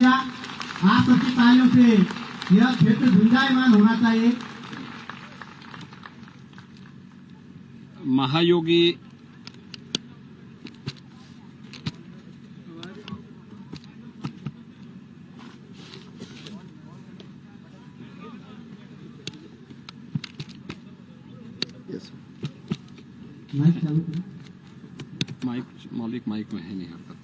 आप सबकी तालियों से यह क्षेत्र गुंजायमान होना चाहिए। महायोगी माइक चालू करो। मालिक माइक में है नहीं यहाँ पर।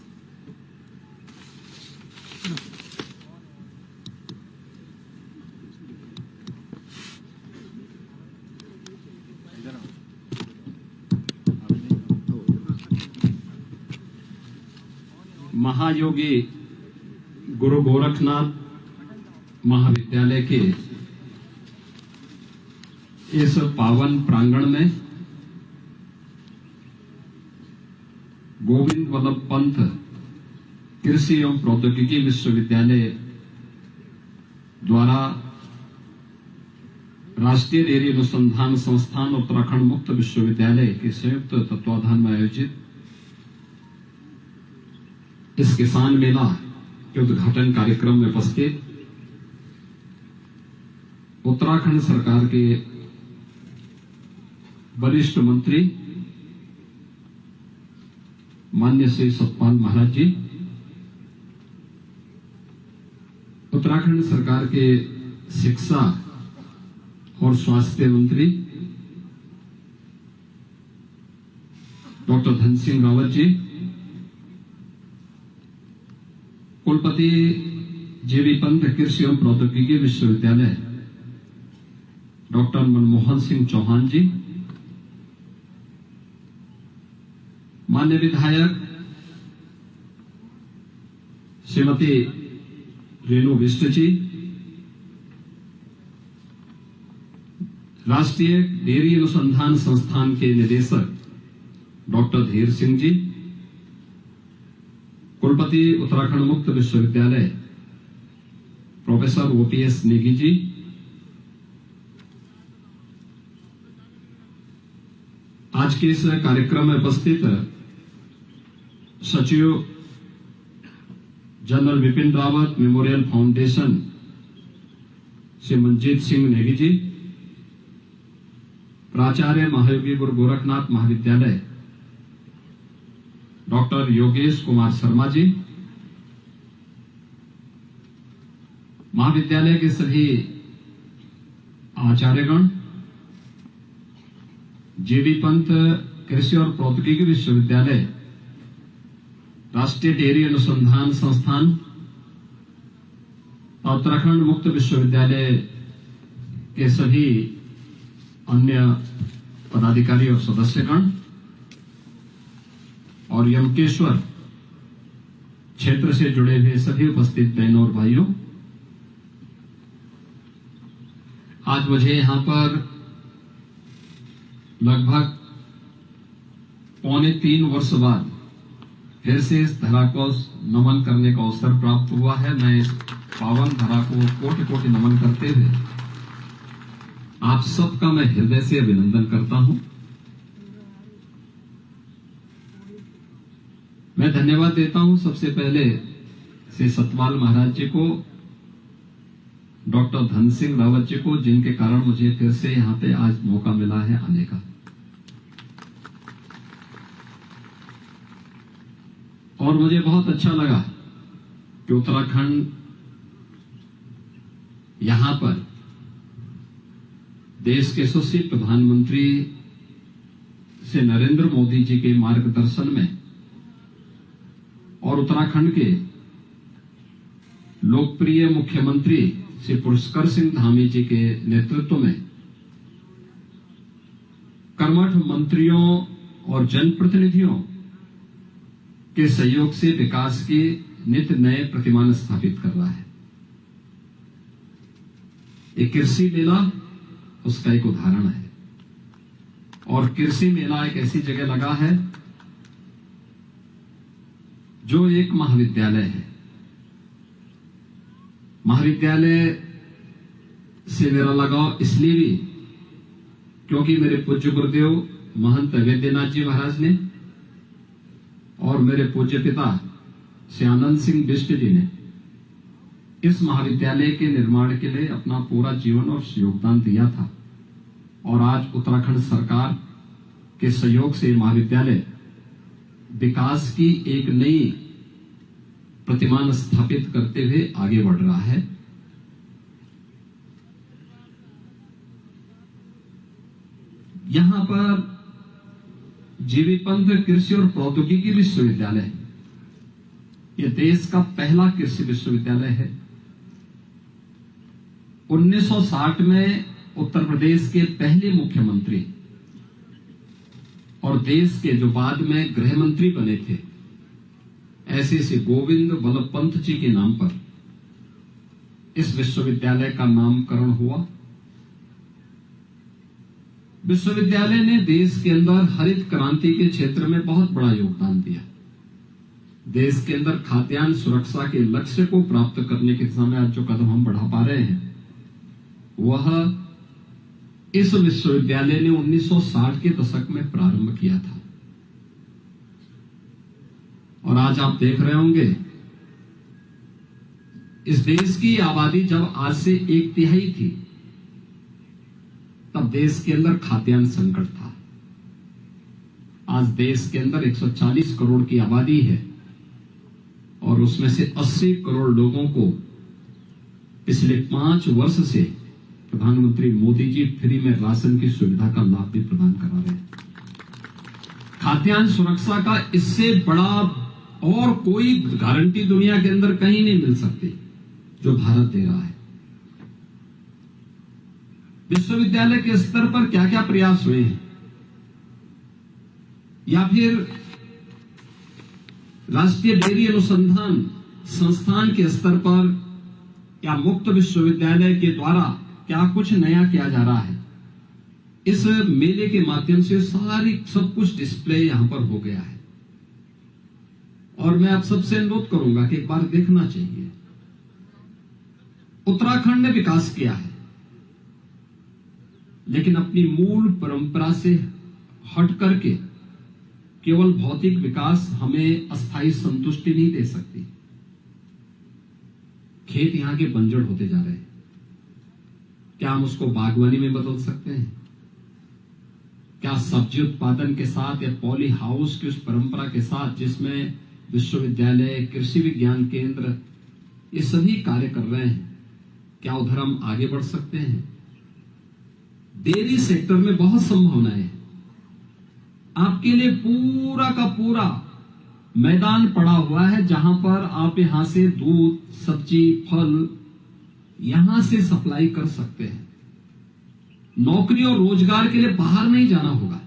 महायोगी गुरु गोरखनाथ महाविद्यालय के इस पावन प्रांगण में गोविंद वल्लभ पंत कृषि एवं प्रौद्योगिकी विश्वविद्यालय द्वारा राष्ट्रीय डेयरी अनुसंधान संस्थान उत्तराखंड मुक्त विश्वविद्यालय के संयुक्त तत्वाधान में आयोजित इस किसान मेला के उद्घाटन कार्यक्रम में उपस्थित उत्तराखंड सरकार के वरिष्ठ मंत्री माननीय श्री सतपाल महाराज जी, उत्तराखंड सरकार के शिक्षा और स्वास्थ्य मंत्री डॉक्टर धन सिंह रावत जी, कुलपति जेबी पंत कृषि एवं प्रौद्योगिकी विश्वविद्यालय डॉक्टर मनमोहन सिंह चौहान जी, माननीय विधायक श्रीमती रेणु बिष्ट जी, राष्ट्रीय डेयरी अनुसंधान संस्थान के निदेशक डॉक्टर धीर सिंह जी, कुलपति उत्तराखंड मुक्त विश्वविद्यालय प्रोफेसर ओपीएस नेगी जी, आज के इस कार्यक्रम में उपस्थित सचिव general Vipin Rawat memorial foundation Shri Manjeet Singh Negi ji, प्राचार्य महायोगी गुरु गोरखनाथ महाविद्यालय डॉक्टर योगेश कुमार शर्मा जी, महाविद्यालय के सभी आचार्यगण, जेबी पंत कृषि और प्रौद्योगिकी विश्वविद्यालय, राष्ट्रीय डेयरी अनुसंधान संस्थान और उत्तराखंड मुक्त विश्वविद्यालय के सभी अन्य पदाधिकारी और सदस्यगण और यमकेश्वर क्षेत्र से जुड़े हुए सभी उपस्थित बहनों और भाइयों, आज मुझे यहां पर लगभग 3.25 वर्ष बाद फिर से इस धरा को नमन करने का अवसर प्राप्त हुआ है। मैं इस पावन धरा को कोटि कोटि नमन करते हुए आप सबका मैं हृदय से अभिनंदन करता हूं। मैं धन्यवाद देता हूं सबसे पहले श्री सतपाल महाराज जी को, डॉक्टर धन सिंह रावत जी को, जिनके कारण मुझे फिर से यहां पे आज मौका मिला है आने का। और मुझे बहुत अच्छा लगा कि उत्तराखंड यहां पर देश के यशस्वी प्रधानमंत्री श्री नरेंद्र मोदी जी के मार्गदर्शन में और उत्तराखंड के लोकप्रिय मुख्यमंत्री श्री पुष्कर सिंह धामी जी के नेतृत्व में कर्मठ मंत्रियों और जनप्रतिनिधियों के सहयोग से विकास के नित्य नए प्रतिमान स्थापित कर रहा है। एक कृषि मेला उसका एक उदाहरण है। और कृषि मेला एक ऐसी जगह लगा है जो एक महाविद्यालय है। महाविद्यालय से मेरा लगाव इसलिए भी क्योंकि मेरे पूज्य गुरुदेव महंत वैद्यनाथ जी महाराज ने और मेरे पूज्य पिता श्री आनंद सिंह बिष्ट जी ने इस महाविद्यालय के निर्माण के लिए अपना पूरा जीवन और योगदान दिया था और आज उत्तराखंड सरकार के सहयोग से महाविद्यालय विकास की एक नई प्रतिमान स्थापित करते हुए आगे बढ़ रहा है। यहां पर जीवी पंत कृषि और प्रौद्योगिकी विश्वविद्यालय, यह देश का पहला कृषि विश्वविद्यालय है। 1960 में उत्तर प्रदेश के पहले मुख्यमंत्री और देश के जो बाद में गृह मंत्री बने थे, ऐसे श्री गोविंद वल्लभ पंत जी के नाम पर इस विश्वविद्यालय का नामकरण हुआ। विश्वविद्यालय ने देश के अंदर हरित क्रांति के क्षेत्र में बहुत बड़ा योगदान दिया। देश के अंदर खाद्यान्न सुरक्षा के लक्ष्य को प्राप्त करने की दिशा में आज जो कदम हम बढ़ा पा रहे हैं, वह इस विश्वविद्यालय ने 1960 के दशक में प्रारंभ किया था। और आज आप देख रहे होंगे, इस देश की आबादी जब आज से 1/3 थी, तब देश के अंदर खाद्यान्न संकट था। आज देश के अंदर 140 करोड़ की आबादी है और उसमें से 80 करोड़ लोगों को पिछले 5 वर्ष से प्रधानमंत्री मोदी जी फ्री में राशन की सुविधा का लाभ भी प्रदान करा रहे हैं। खाद्यान्न सुरक्षा का इससे बड़ा और कोई गारंटी दुनिया के अंदर कहीं नहीं मिल सकती जो भारत दे रहा है। विश्वविद्यालय के स्तर पर क्या क्या प्रयास हुए हैं, या फिर राष्ट्रीय डेयरी अनुसंधान संस्थान के स्तर पर या मुक्त विश्वविद्यालय के द्वारा क्या कुछ नया किया जा रहा है, इस मेले के माध्यम से सब कुछ डिस्प्ले यहां पर हो गया है। और मैं आप सबसे अनुरोध करूंगा कि एक बार देखना चाहिए। उत्तराखंड ने विकास किया है, लेकिन अपनी मूल परंपरा से हट करके केवल भौतिक विकास हमें अस्थायी संतुष्टि नहीं दे सकती। खेत यहां के बंजर होते जा रहे हैं, क्या हम उसको बागवानी में बदल सकते हैं? क्या सब्जी उत्पादन के साथ या पॉली हाउस की उस परंपरा के साथ जिसमें विश्वविद्यालय, कृषि विज्ञान केंद्र ये सभी कार्य कर रहे हैं, क्या उधर हम आगे बढ़ सकते हैं? डेयरी सेक्टर में बहुत संभावनाएं हैं। आपके लिए पूरा का पूरा मैदान पड़ा हुआ है, जहां पर आप यहां से दूध, सब्जी, फल यहां से सप्लाई कर सकते हैं। नौकरी और रोजगार के लिए बाहर नहीं जाना होगा,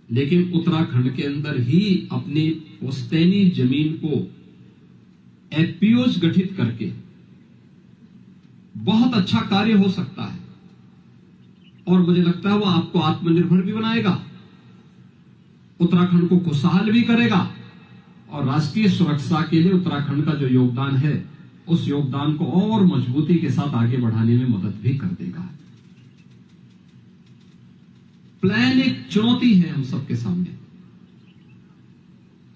लेकिन उत्तराखंड के अंदर ही अपनी पुश्तैनी जमीन को एफपीओज गठित करके बहुत अच्छा कार्य हो सकता है। और मुझे लगता है वो आपको आत्मनिर्भर भी बनाएगा, उत्तराखंड को खुशहाल भी करेगा और राष्ट्रीय सुरक्षा के लिए उत्तराखंड का जो योगदान है, उस योगदान को और मजबूती के साथ आगे बढ़ाने में मदद भी कर देगा। प्लान एक चुनौती है हम सबके सामने,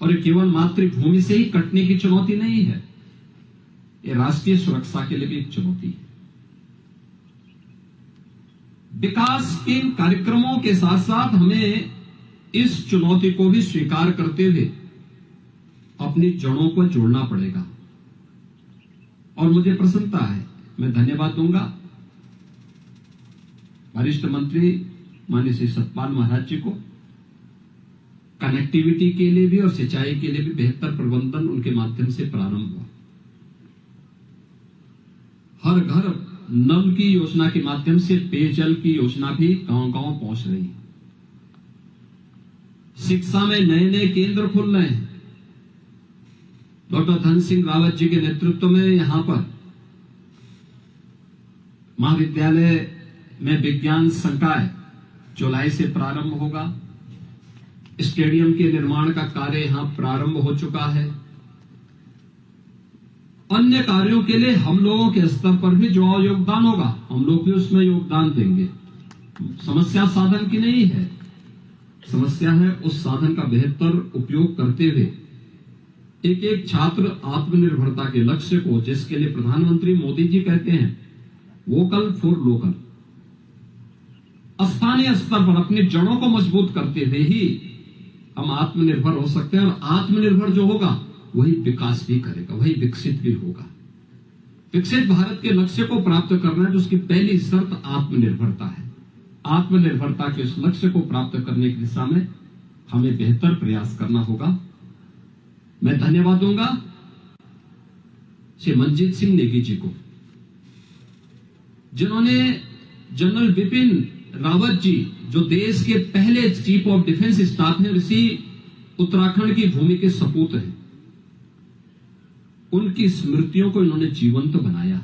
और ये केवल मातृभूमि से ही कटने की चुनौती नहीं है, ये राष्ट्रीय सुरक्षा के लिए भी एक चुनौती है। विकास के कार्यक्रमों के साथ साथ हमें इस चुनौती को भी स्वीकार करते हुए अपनी जड़ों को जोड़ना पड़ेगा। और मुझे प्रसन्नता है, मैं धन्यवाद दूंगा वरिष्ठ मंत्री माननीय श्री सतपाल महाराज जी को। कनेक्टिविटी के लिए भी और सिंचाई के लिए भी बेहतर प्रबंधन उनके माध्यम से प्रारंभ हुआ। हर घर नल की योजना के माध्यम से पेयजल की योजना भी गांव-गांव पहुंच रही है। शिक्षा में नए नए केंद्र खुल रहे हैं। डॉक्टर धन सिंह रावत जी के नेतृत्व में यहां पर महाविद्यालय में विज्ञान संकाय जुलाई से प्रारंभ होगा। स्टेडियम के निर्माण का कार्य यहां प्रारंभ हो चुका है। अन्य कार्यों के लिए हम लोगों के स्तर पर भी जो योगदान होगा, हम लोग भी उसमें योगदान देंगे। समस्या साधन की नहीं है, समस्या है उस साधन का बेहतर उपयोग करते हुए एक एक छात्र आत्मनिर्भरता के लक्ष्य को, जिसके लिए प्रधानमंत्री मोदी जी कहते हैं वोकल फॉर लोकल, स्थानीय स्तर पर अपनी जड़ों को मजबूत करते हुए ही हम आत्मनिर्भर हो सकते हैं। और आत्मनिर्भर जो होगा वही विकास भी करेगा, वही विकसित भी होगा। विकसित भारत के लक्ष्य को प्राप्त करना है तो उसकी पहली शर्त आत्मनिर्भरता है। आत्मनिर्भरता के इस लक्ष्य को प्राप्त करने की दिशा में हमें बेहतर प्रयास करना होगा। मैं धन्यवाद दूंगा श्री मंजीत सिंह नेगी जी को, जिन्होंने जनरल बिपिन रावत जी, जो देश के पहले चीफ ऑफ डिफेंस स्टाफ हैं, इसी उत्तराखंड की भूमि के सपूत हैं, उनकी स्मृतियों को इन्होंने जीवंत बनाया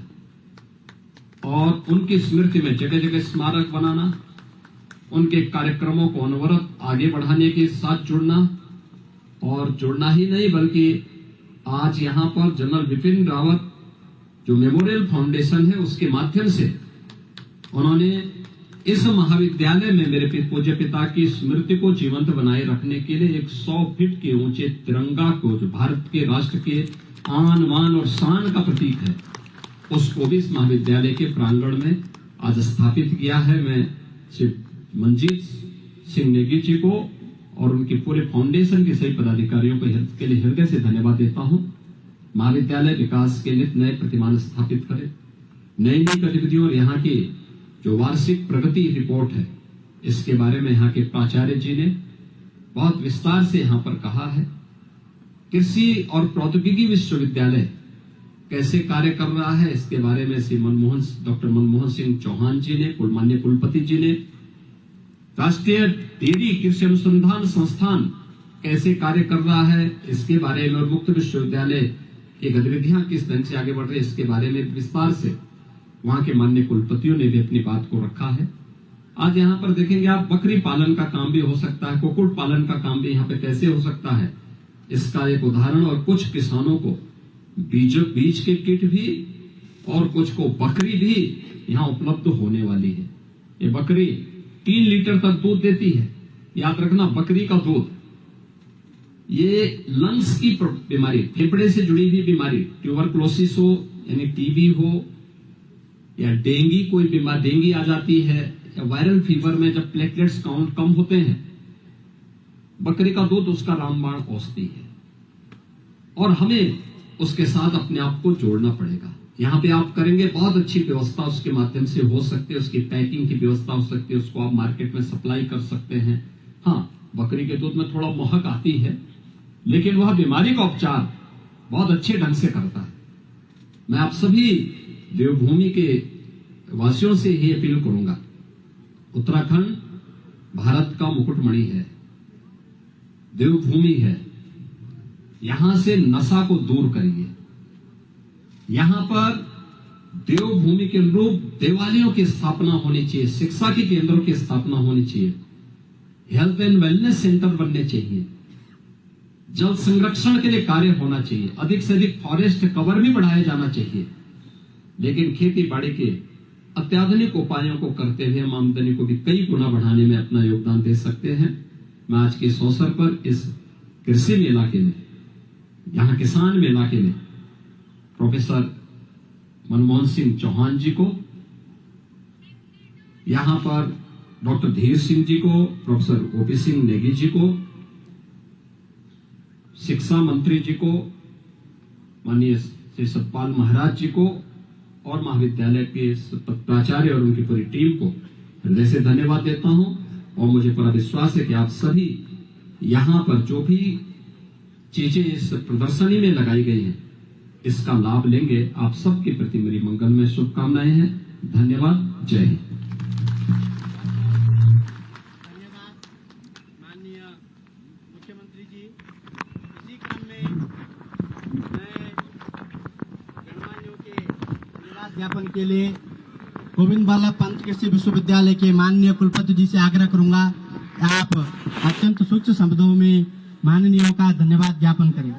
और उनकी स्मृति में जगह जगह स्मारक बनाना, उनके कार्यक्रमों को अनवरत आगे बढ़ाने के साथ जुड़ना, और जुड़ना ही नहीं बल्कि आज यहां पर जनरल बिपिन रावत जो मेमोरियल फाउंडेशन है उसके माध्यम से उन्होंने इस महाविद्यालय में मेरे पूज्य पिता की स्मृति को जीवंत बनाए रखने के लिए एक 100 फीट के ऊंचे तिरंगा को, जो भारत के राष्ट्र के आन मान और शान का प्रतीक है, उसको भी इस महाविद्यालय के प्रांगण में आज स्थापित किया है। मैं श्री मंजीत सिंह नेगी जी को और उनके पूरे फाउंडेशन के सभी पदाधिकारियों को के लिए हृदय से धन्यवाद देता हूं। महाविद्यालय विकास के नित नए प्रतिमान स्थापित करे, नई नई गतिविधियों और यहाँ की जो वार्षिक प्रगति रिपोर्ट है, इसके बारे में यहाँ के प्राचार्य जी ने बहुत विस्तार से यहाँ पर कहा है। कृषि और प्रौद्योगिकी विश्वविद्यालय कैसे कार्य कर रहा है, इसके बारे में श्री डॉक्टर मनमोहन सिंह चौहान जी ने, माननीय कुलपति जी ने, राष्ट्रीय डेयरी कृषि अनुसंधान संस्थान कैसे कार्य कर रहा है, इसके बारे में, और मुक्त विश्वविद्यालय की गतिविधियां किस ढंग से आगे बढ़ रही है, इसके बारे में विस्तार से वहां के माननीय कुलपतियों ने भी अपनी बात को रखा है। आज यहाँ पर देखेंगे आप, बकरी पालन का काम भी हो सकता है, कुक्कुट पालन का काम भी यहाँ पे कैसे हो सकता है, इसका एक उदाहरण। और कुछ किसानों को बीज के किट भी और कुछ को बकरी भी यहाँ उपलब्ध होने वाली है। ये बकरी 3 लीटर तक दूध देती है। याद रखना, बकरी का दूध, ये लंग्स की बीमारी, फेफड़े से जुड़ी हुई बीमारी, ट्यूबरक्लोसिस हो यानी टीबी हो या डेंगी, कोई बीमारी डेंगी आ जाती है, या वायरल फीवर में जब प्लेटलेट्स काउंट कम होते हैं, बकरी का दूध उसका रामबाण औषधि है। और हमें उसके साथ अपने आप को जोड़ना पड़ेगा। यहाँ पे आप करेंगे, बहुत अच्छी व्यवस्था उसके माध्यम से हो सकती है, उसकी पैकिंग की व्यवस्था हो सकती है, उसको आप मार्केट में सप्लाई कर सकते हैं। हाँ, बकरी के दूध में थोड़ा महक आती है, लेकिन वह बीमारी का उपचार बहुत अच्छे ढंग से करता है। मैं आप सभी देवभूमि के वासियों से ही अपील करूंगा, उत्तराखंड भारत का मुकुटमणि है, देवभूमि है, यहां से नशा को दूर करिए। यहां पर देवभूमि के अनुरूप देवालयों की स्थापना होनी चाहिए, शिक्षा के केंद्रों की स्थापना होनी चाहिए, हेल्थ एंड वेलनेस सेंटर बनने चाहिए, जल संरक्षण के लिए कार्य होना चाहिए, अधिक से अधिक फॉरेस्ट कवर भी बढ़ाया जाना चाहिए। लेकिन खेती बाड़ी के अत्याधुनिक उपायों को करते हुए हम आमदनी को भी कई गुना बढ़ाने में अपना योगदान दे सकते हैं। मैं आज के इस अवसर पर इस कृषि मेला के लिए, यहाँ किसान मेला के लिए प्रोफेसर मनमोहन सिंह चौहान जी को, यहाँ पर डॉक्टर धीर सिंह जी को, प्रोफेसर ओपी सिंह नेगी जी को, शिक्षा मंत्री जी को, माननीय श्री सतपाल महाराज जी को और महाविद्यालय के प्राचार्य और उनकी पूरी टीम को हृदय से धन्यवाद देता हूं। और मुझे पूरा विश्वास है कि आप सभी यहाँ पर जो भी चीजें इस प्रदर्शनी में लगाई गई हैं, इसका लाभ लेंगे। आप सबके प्रति मेरी मंगलमय शुभकामनाएं हैं। धन्यवाद। जय हिंद। धन्यवाद माननीय मुख्यमंत्री जी। इसी क्रम में मैं गणमान्यों के धन्यवाद ज्ञापन के लिए गोविंद बल्लभ पंत कृषि विश्वविद्यालय के माननीय कुलपति जी से आग्रह करूंगा, आप अत्यंत सूक्ष्म शब्दों में माननीयों का धन्यवाद ज्ञापन करें।